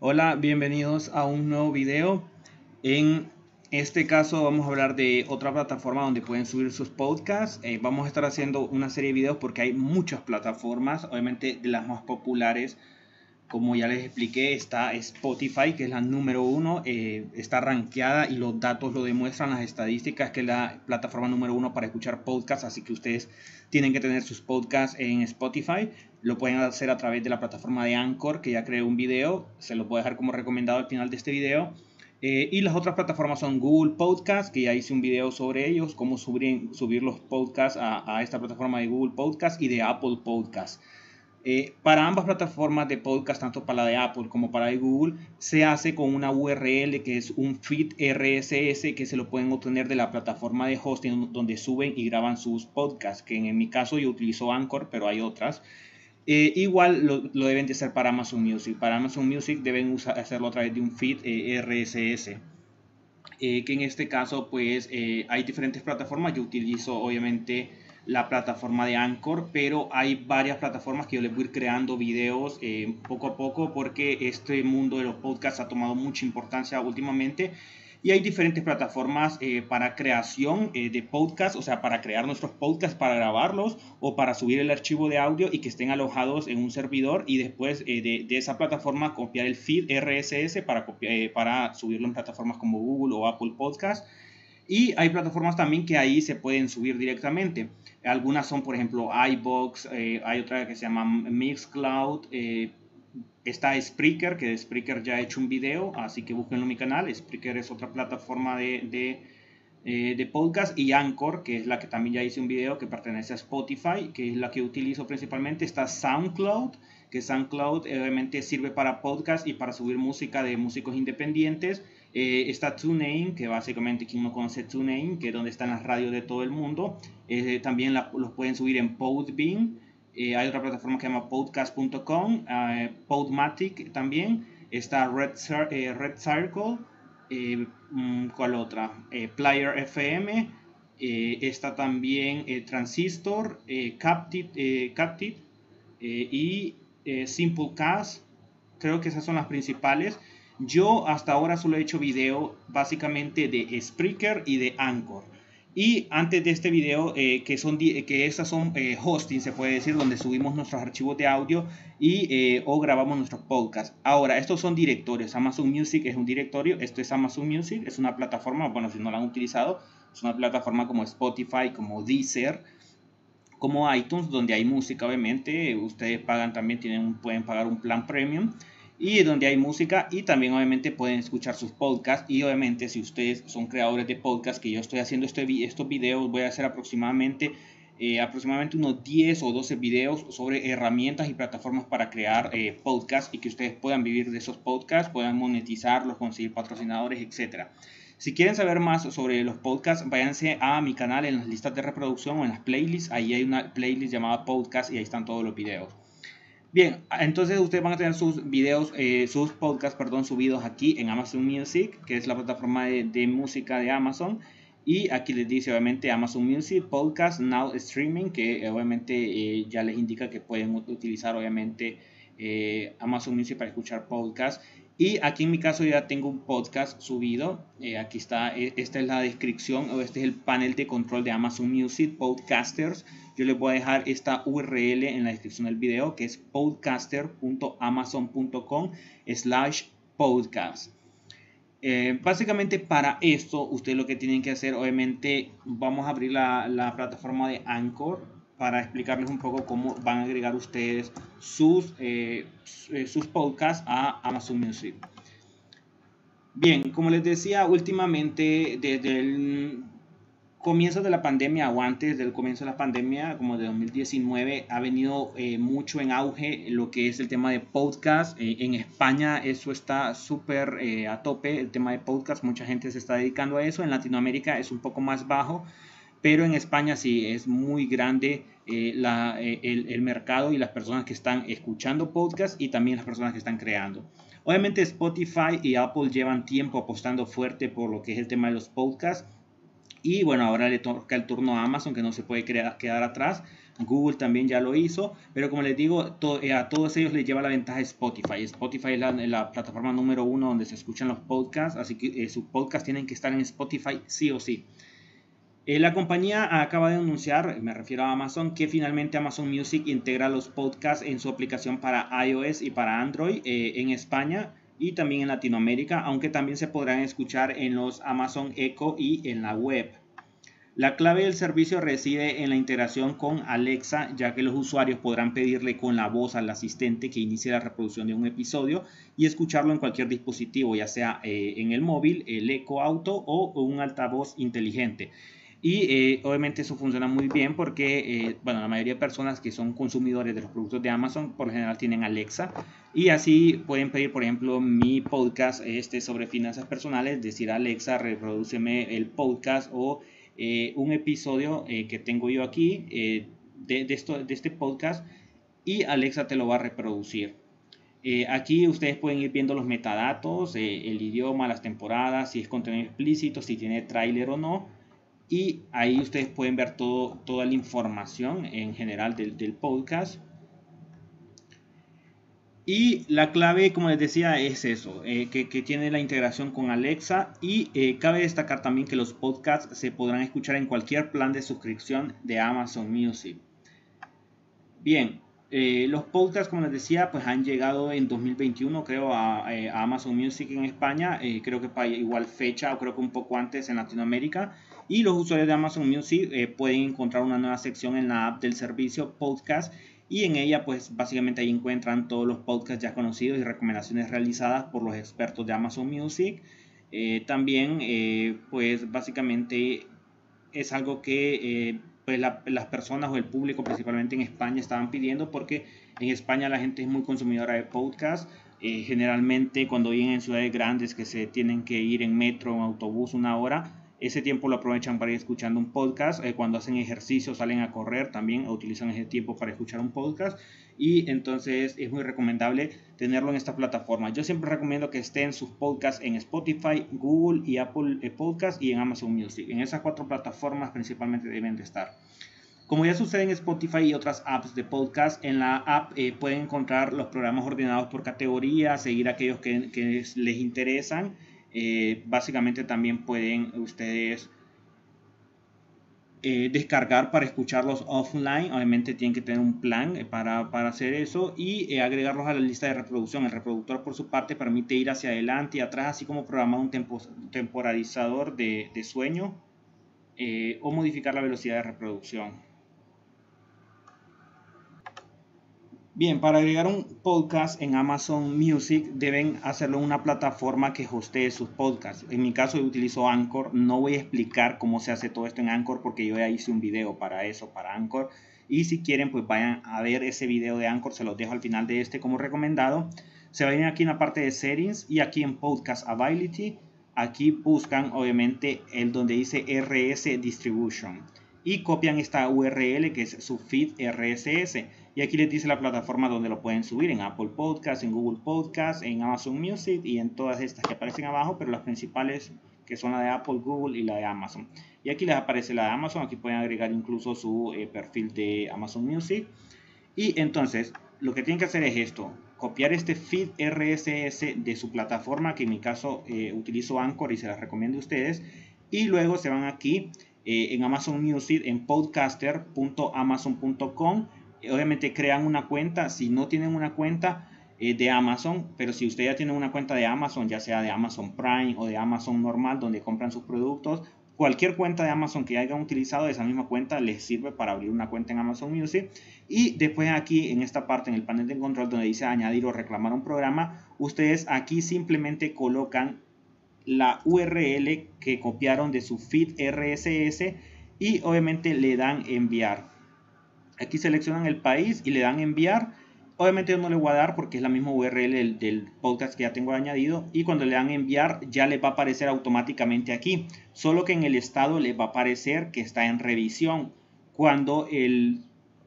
Hola, bienvenidos a un nuevo video. En este caso vamos a hablar de otra plataforma donde pueden subir sus podcasts. Vamos a estar haciendo una serie de videos porque hay muchas plataformas, obviamente de las más populares. Como ya les expliqué, está Spotify, que es la número uno, está rankeada y los datos lo demuestran, las estadísticas, que es la plataforma número uno para escuchar podcasts, así que ustedes tienen que tener sus podcasts en Spotify. Lo pueden hacer a través de la plataforma de Anchor, que ya creé un video, se lo puedo dejar como recomendado al final de este video. Y las otras plataformas son Google Podcast, que ya hice un video sobre ellos, cómo subir los podcasts a esta plataforma de Google Podcast, y de Apple Podcast. Para ambas plataformas de podcast, tanto para la de Apple como para la de Google, se hace con una URL que es un feed RSS que se lo pueden obtener de la plataforma de hosting donde suben y graban sus podcasts, que en mi caso yo utilizo Anchor, pero hay otras. Igual lo deben de hacer para Amazon Music. Para Amazon Music deben hacerlo a través de un feed RSS. Que en este caso pues hay diferentes plataformas. Yo utilizo obviamente la plataforma de Anchor, pero hay varias plataformas que yo les voy a ir creando videos poco a poco, porque este mundo de los podcasts ha tomado mucha importancia últimamente. Y hay diferentes plataformas para creación de podcast, o sea, para crear nuestros podcasts, para grabarlos o para subir el archivo de audio y que estén alojados en un servidor, y después de esa plataforma copiar el feed RSS para subirlo en plataformas como Google o Apple Podcast. Y hay plataformas también que ahí se pueden subir directamente. Algunas son, por ejemplo, iVoox, hay otra que se llama Mixcloud, está Spreaker, que de Spreaker ya he hecho un video, así que búsquenlo en mi canal. Spreaker es otra plataforma de podcast, y Anchor, que es la que también ya hice un video, que pertenece a Spotify, que es la que utilizo principalmente. Está SoundCloud, que SoundCloud obviamente sirve para podcast y para subir música de músicos independientes. Está TuneIn, que básicamente quien no conoce TuneIn, que es donde están las radios de todo el mundo. También los pueden subir en Podbean. Hay otra plataforma que se llama podcast.com, Podmatic también. Está Red Circle. ¿Cuál otra? Player FM. Está también Transistor, Captive y Simplecast. Creo que esas son las principales. Yo hasta ahora solo he hecho video básicamente de Spreaker y de Anchor. Y antes de este video, que estas son hosting, se puede decir, donde subimos nuestros archivos de audio o grabamos nuestros podcasts. Ahora, estos son directorios. Amazon Music es un directorio. Esto es Amazon Music, es una plataforma, bueno, si no la han utilizado, es una plataforma como Spotify, como Deezer, como iTunes, donde hay música. Obviamente ustedes pagan también, pueden pagar un plan premium, y donde hay música, y también obviamente pueden escuchar sus podcasts. Y obviamente si ustedes son creadores de podcasts, que yo estoy haciendo estos videos, voy a hacer aproximadamente unos 10 o 12 videos sobre herramientas y plataformas para crear podcasts, y que ustedes puedan vivir de esos podcasts, puedan monetizarlos, conseguir patrocinadores, etcétera. Si quieren saber más sobre los podcasts, váyanse a mi canal en las listas de reproducción o en las playlists. Ahí hay una playlist llamada podcast y ahí están todos los videos. Bien, entonces ustedes van a tener sus videos, sus podcasts, perdón, subidos aquí en Amazon Music, que es la plataforma de música de Amazon. Y aquí les dice obviamente Amazon Music, Podcast, Now Streaming, que obviamente ya les indica que pueden utilizar obviamente Amazon Music para escuchar podcasts. Y aquí en mi caso ya tengo un podcast subido. Aquí está, esta es la descripción, o este es el panel de control de Amazon Music, Podcasters. Yo les voy a dejar esta URL en la descripción del video, que es podcaster.amazon.com/podcast. Básicamente para esto, ustedes lo que tienen que hacer, obviamente, vamos a abrir la plataforma de Anchor para explicarles un poco cómo van a agregar ustedes sus podcasts a Amazon Music. Bien, como les decía, últimamente, desde el comienzo de la pandemia, o antes del comienzo de la pandemia, como de 2019, ha venido mucho en auge lo que es el tema de podcast. En España eso está súper a tope, el tema de podcast. Mucha gente se está dedicando a eso. En Latinoamérica es un poco más bajo, pero en España sí es muy grande el mercado y las personas que están escuchando podcast, y también las personas que están creando. Obviamente Spotify y Apple llevan tiempo apostando fuerte por lo que es el tema de los podcasts. Y bueno, ahora le toca el turno a Amazon, que no se puede quedar atrás. Google también ya lo hizo, pero como les digo, a todos ellos les lleva la ventaja Spotify. Spotify es la plataforma número 1 donde se escuchan los podcasts, así que sus podcasts tienen que estar en Spotify sí o sí. La compañía acaba de anunciar, me refiero a Amazon, que finalmente Amazon Music integra los podcasts en su aplicación para iOS y para Android en España y también en Latinoamérica, aunque también se podrán escuchar en los Amazon Echo y en la web. La clave del servicio reside en la integración con Alexa, ya que los usuarios podrán pedirle con la voz al asistente que inicie la reproducción de un episodio y escucharlo en cualquier dispositivo, ya sea en el móvil, el Echo Auto o un altavoz inteligente. Y obviamente eso funciona muy bien porque la mayoría de personas que son consumidores de los productos de Amazon por lo general tienen Alexa y así pueden pedir, por ejemplo, mi podcast sobre finanzas personales, decir Alexa, reprodúceme el podcast o un episodio que tengo yo aquí de este podcast y Alexa te lo va a reproducir. Aquí ustedes pueden ir viendo los metadatos, el idioma, las temporadas, si es contenido explícito, si tiene tráiler o no. Y ahí ustedes pueden ver toda la información en general del podcast. Y la clave, como les decía, es eso, que tiene la integración con Alexa. Y cabe destacar también que los podcasts se podrán escuchar en cualquier plan de suscripción de Amazon Music. Bien, los podcasts, como les decía, pues han llegado en 2021, creo, a Amazon Music en España. Creo que para igual fecha o creo que un poco antes en Latinoamérica. Y los usuarios de Amazon Music pueden encontrar una nueva sección en la app del servicio Podcast y en ella pues básicamente ahí encuentran todos los podcasts ya conocidos y recomendaciones realizadas por los expertos de Amazon Music. También pues básicamente es algo que pues las personas o el público principalmente en España estaban pidiendo porque en España la gente es muy consumidora de podcasts. Generalmente cuando vienen en ciudades grandes que se tienen que ir en metro o en autobús una hora, ese tiempo lo aprovechan para ir escuchando un podcast. Cuando hacen ejercicio, salen a correr, también utilizan ese tiempo para escuchar un podcast. Y entonces es muy recomendable tenerlo en esta plataforma. Yo siempre recomiendo que estén sus podcasts en Spotify, Google y Apple Podcasts y en Amazon Music. En esas 4 plataformas principalmente deben de estar. Como ya sucede en Spotify y otras apps de podcast, en la app pueden encontrar los programas ordenados por categoría, seguir aquellos que les interesan. Básicamente también pueden ustedes descargar para escucharlos offline. Obviamente tienen que tener un plan para hacer eso y agregarlos a la lista de reproducción. El reproductor por su parte permite ir hacia adelante y atrás, así como programar un temporalizador de sueño o modificar la velocidad de reproducción. Bien, para agregar un podcast en Amazon Music deben hacerlo en una plataforma que hostee sus podcasts. En mi caso yo utilizo Anchor. No voy a explicar cómo se hace todo esto en Anchor porque yo ya hice un video para eso, para Anchor. Y si quieren pues vayan a ver ese video de Anchor, se los dejo al final de este como recomendado. Se vayan aquí en la parte de Settings y aquí en Podcast Ability. Aquí buscan obviamente el donde dice RS Distribution y copian esta URL que es su feed RSS y aquí les dice la plataforma donde lo pueden subir, en Apple Podcasts, en Google Podcasts, en Amazon Music y en todas estas que aparecen abajo, pero las principales que son la de Apple, Google y la de Amazon. Y aquí les aparece la de Amazon, aquí pueden agregar incluso su perfil de Amazon Music. Y entonces lo que tienen que hacer es esto, copiar este feed RSS de su plataforma, que en mi caso utilizo Anchor y se las recomiendo a ustedes, y luego se van aquí en Amazon Music, en podcaster.amazon.com. Obviamente crean una cuenta. Si no tienen una cuenta de Amazon, pero si ustedes ya tienen una cuenta de Amazon, ya sea de Amazon Prime o de Amazon normal donde compran sus productos, cualquier cuenta de Amazon que hayan utilizado, esa misma cuenta les sirve para abrir una cuenta en Amazon Music. Y después aquí en esta parte, en el panel de control donde dice añadir o reclamar un programa, ustedes aquí simplemente colocan la URL que copiaron de su feed RSS y obviamente le dan enviar. Aquí seleccionan el país y le dan enviar. Obviamente yo no le voy a dar porque es la misma URL del podcast que ya tengo añadido, y cuando le dan enviar ya les va a aparecer automáticamente aquí, solo que en el estado les va a aparecer que está en revisión. Cuando el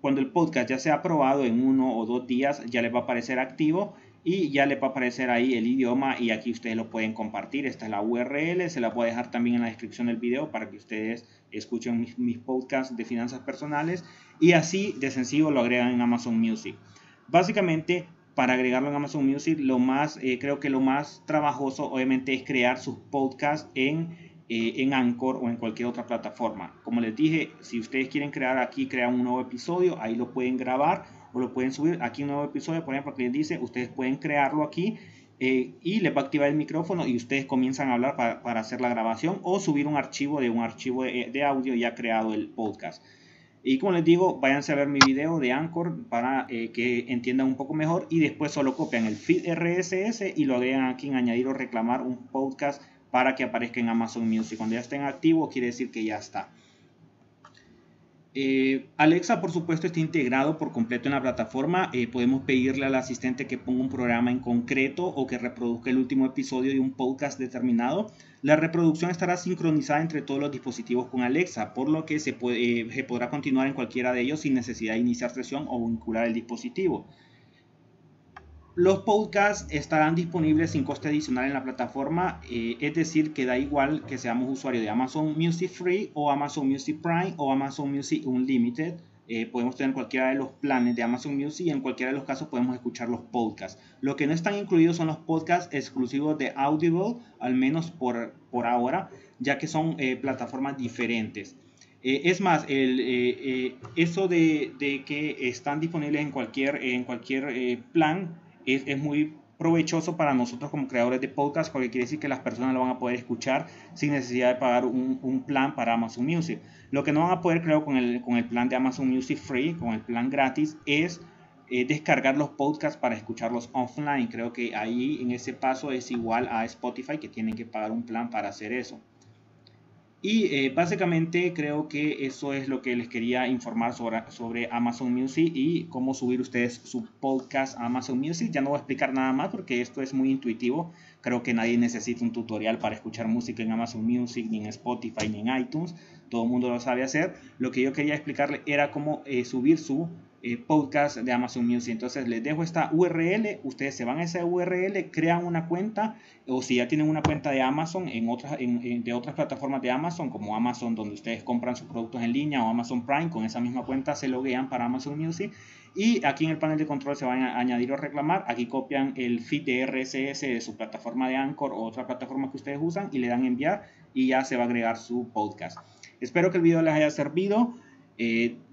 cuando el podcast ya sea aprobado en 1 o 2 días, ya les va a aparecer activo y ya les va a aparecer ahí el idioma y aquí ustedes lo pueden compartir. Esta es la URL, se la voy a dejar también en la descripción del video para que ustedes escuchen mis podcasts de finanzas personales y así de sencillo lo agregan en Amazon Music. Básicamente, para agregarlo en Amazon Music, creo que lo más trabajoso obviamente es crear sus podcasts en Anchor o en cualquier otra plataforma. Como les dije, si ustedes quieren crear un nuevo episodio, ahí lo pueden grabar o lo pueden subir. Aquí un nuevo episodio, por ejemplo, que les dice, ustedes pueden crearlo aquí y les va a activar el micrófono y ustedes comienzan a hablar para hacer la grabación o subir un archivo de audio ya creado el podcast. Y como les digo, váyanse a ver mi video de Anchor para que entiendan un poco mejor y después solo copian el feed RSS y lo agregan aquí en añadir o reclamar un podcast para que aparezca en Amazon Music. Cuando ya estén activos quiere decir que ya está. Alexa, por supuesto, está integrado por completo en la plataforma. Podemos pedirle al asistente que ponga un programa en concreto o que reproduzca el último episodio de un podcast determinado. La reproducción estará sincronizada entre todos los dispositivos con Alexa, por lo que se podrá continuar en cualquiera de ellos sin necesidad de iniciar sesión o vincular el dispositivo. Los podcasts estarán disponibles sin coste adicional en la plataforma, es decir, que da igual que seamos usuarios de Amazon Music Free o Amazon Music Prime o Amazon Music Unlimited. Podemos tener cualquiera de los planes de Amazon Music y en cualquiera de los casos podemos escuchar los podcasts. Lo que no están incluidos son los podcasts exclusivos de Audible, al menos por ahora, ya que son plataformas diferentes. Es más, eso de que están disponibles en cualquier plan es muy provechoso para nosotros como creadores de podcast porque quiere decir que las personas lo van a poder escuchar sin necesidad de pagar un plan para Amazon Music. Lo que no van a poder, creo, con el plan de Amazon Music Free, con el plan gratis, es descargar los podcasts para escucharlos offline. Creo que ahí en ese paso es igual a Spotify, que tienen que pagar un plan para hacer eso. Y básicamente creo que eso es lo que les quería informar sobre Amazon Music y cómo subir ustedes su podcast a Amazon Music. Ya no voy a explicar nada más porque esto es muy intuitivo. Creo que nadie necesita un tutorial para escuchar música en Amazon Music, ni en Spotify, ni en iTunes. Todo el mundo lo sabe hacer. Lo que yo quería explicarles era cómo subir su podcast de Amazon Music. Entonces les dejo esta URL, ustedes se van a esa URL, crean una cuenta o si ya tienen una cuenta de Amazon de otras plataformas de Amazon como Amazon donde ustedes compran sus productos en línea o Amazon Prime, con esa misma cuenta se loguean para Amazon Music y aquí en el panel de control se van a añadir o reclamar, aquí copian el feed de RSS de su plataforma de Anchor o otra plataforma que ustedes usan y le dan enviar y ya se va a agregar su podcast. Espero que el video les haya servido.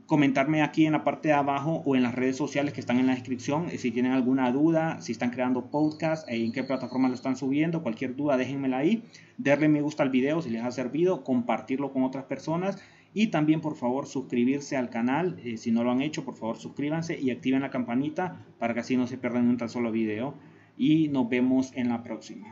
Comentarme aquí en la parte de abajo o en las redes sociales que están en la descripción si tienen alguna duda, si están creando podcast, en qué plataforma lo están subiendo, cualquier duda déjenmela ahí, darle me gusta al video si les ha servido, compartirlo con otras personas y también por favor suscribirse al canal, si no lo han hecho por favor suscríbanse y activen la campanita para que así no se pierdan un tan solo video y nos vemos en la próxima.